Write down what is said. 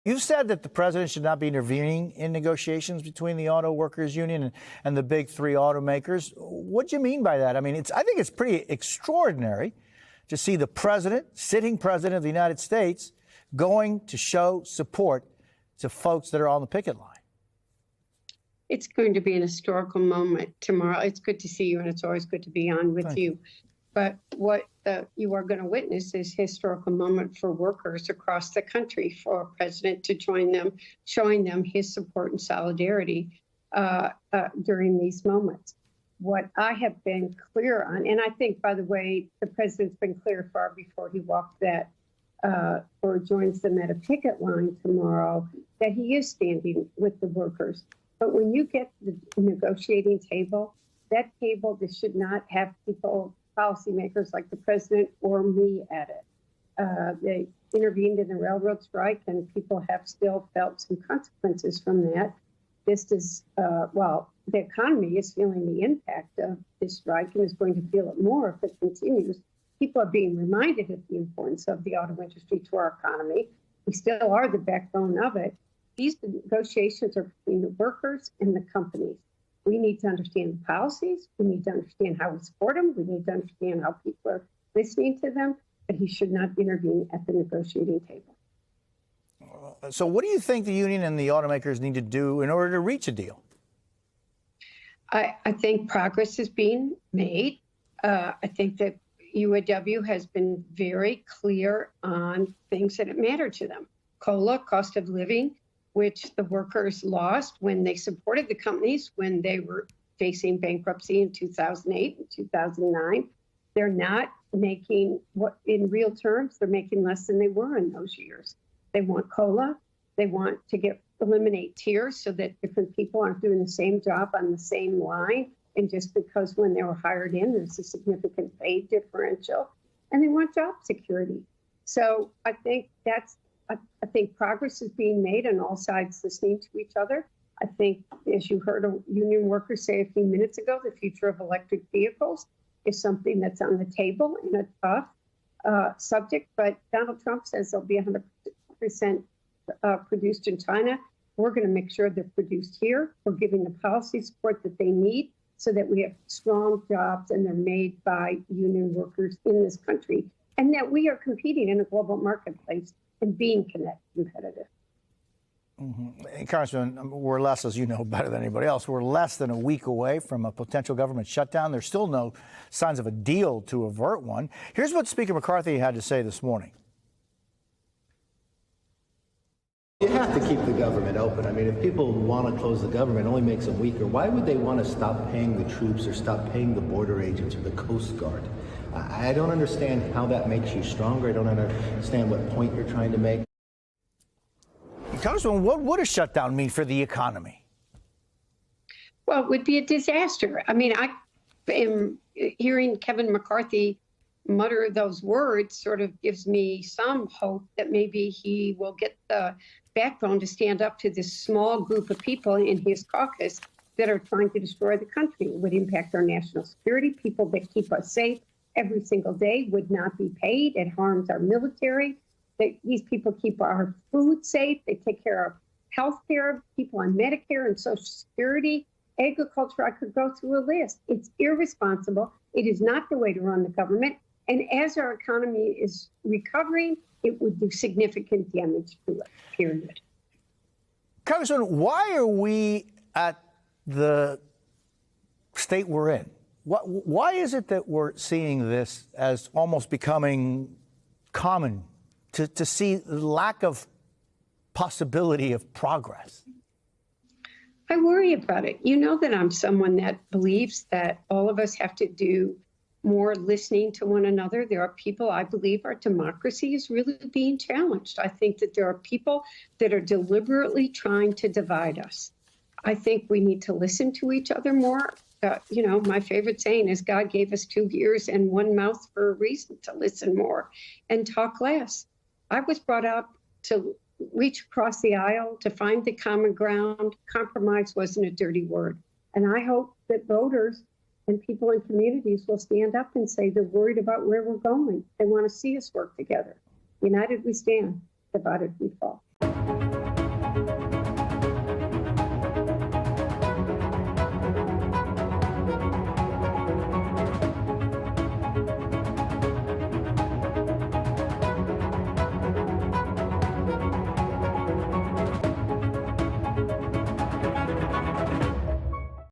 You've said that the president should not be intervening in negotiations between the auto workers union and the big three automakers. What do you mean by that? I mean, I think it's pretty extraordinary to see the president, sitting president of the United States, going to show support to folks that are on the picket line. It's going to be an historical moment tomorrow. It's good to see you, and it's always good to be on with Thank you. But what you are going to witness is a historical moment for workers across the country, for a president to join them, showing them his support and solidarity during these moments. What I have been clear on, and I think, by the way, the president's been clear far before he walked that or joins them at a picket line tomorrow, that he is standing with the workers. But when you get to the negotiating table, that table, this should not have people, policymakers like the president or me at it. They intervened in the railroad strike, and people have still felt some consequences from that. This is, well, the economy is feeling the impact of this strike and is going to feel it more if it continues. People are being reminded of the importance of the auto industry to our economy. We still are the backbone of it. These negotiations are between the workers and the companies. We need to understand the policies. We need to understand how we support them. We need to understand how people are listening to them. But he should not intervene at the negotiating table. So what do you think the union and the automakers need to do in order to reach a deal? I think progress is being made. I think that UAW has been very clear on things that matter to them. COLA, cost of living, which the workers lost when they supported the companies when they were facing bankruptcy in 2008 and 2009. They're not making what, in real terms, they're making less than they were in those years. They want COLA. They want to eliminate tiers so that different people aren't doing the same job on the same line. And just because when they were hired in, there's a significant pay differential. And they want job security. So I think I think progress is being made on all sides listening to each other. I think, as you heard a union worker say a few minutes ago, the future of electric vehicles is something that's on the table in a tough subject. But Donald Trump says they'll be 100% produced in China. We're going to make sure they're produced here. We're giving the policy support that they need so that we have strong jobs and they're made by union workers in this country, and that we are competing in a global marketplace and being competitive. Mm-hmm. And Congressman, we're less, as you know better than anybody else, we're less than a week away from a potential government shutdown. There's still no signs of a deal to avert one. Here's what Speaker McCarthy had to say this morning. You have to keep the government open. I mean, if people want to close the government, it only makes them weaker. Why would they want to stop paying the troops or stop paying the border agents or the Coast Guard? I don't understand how that makes you stronger. I don't understand what point you're trying to make. Congressman, what would a shutdown mean for the economy? Well, it would be a disaster. I mean, I am hearing Kevin McCarthy mutter those words sort of gives me some hope that maybe he will get the backbone to stand up to this small group of people in his caucus that are trying to destroy the country. It would impact our national security. People that keep us safe every single day would not be paid. It harms our military. These people keep our food safe. They take care of health care, people on Medicare and Social Security, agriculture. I could go through a list. It's irresponsible. It is not the way to run the government. And as our economy is recovering, it would do significant damage to it, period. Congressman, why are we at the state we're in? Why is it that we're seeing this as almost becoming common to see the lack of possibility of progress? I worry about it. You know that I'm someone that believes that all of us have to do more listening to one another. There are people, I believe our democracy is really being challenged. I think that there are people that are deliberately trying to divide us. I think we need to listen to each other more. You know, my favorite saying is God gave us 2 ears and 1 mouth for a reason, to listen more and talk less. I was brought up to reach across the aisle, to find the common ground. Compromise wasn't a dirty word. And I hope that voters and people in communities will stand up and say they're worried about where we're going. They want to see us work together. United we stand, divided we fall.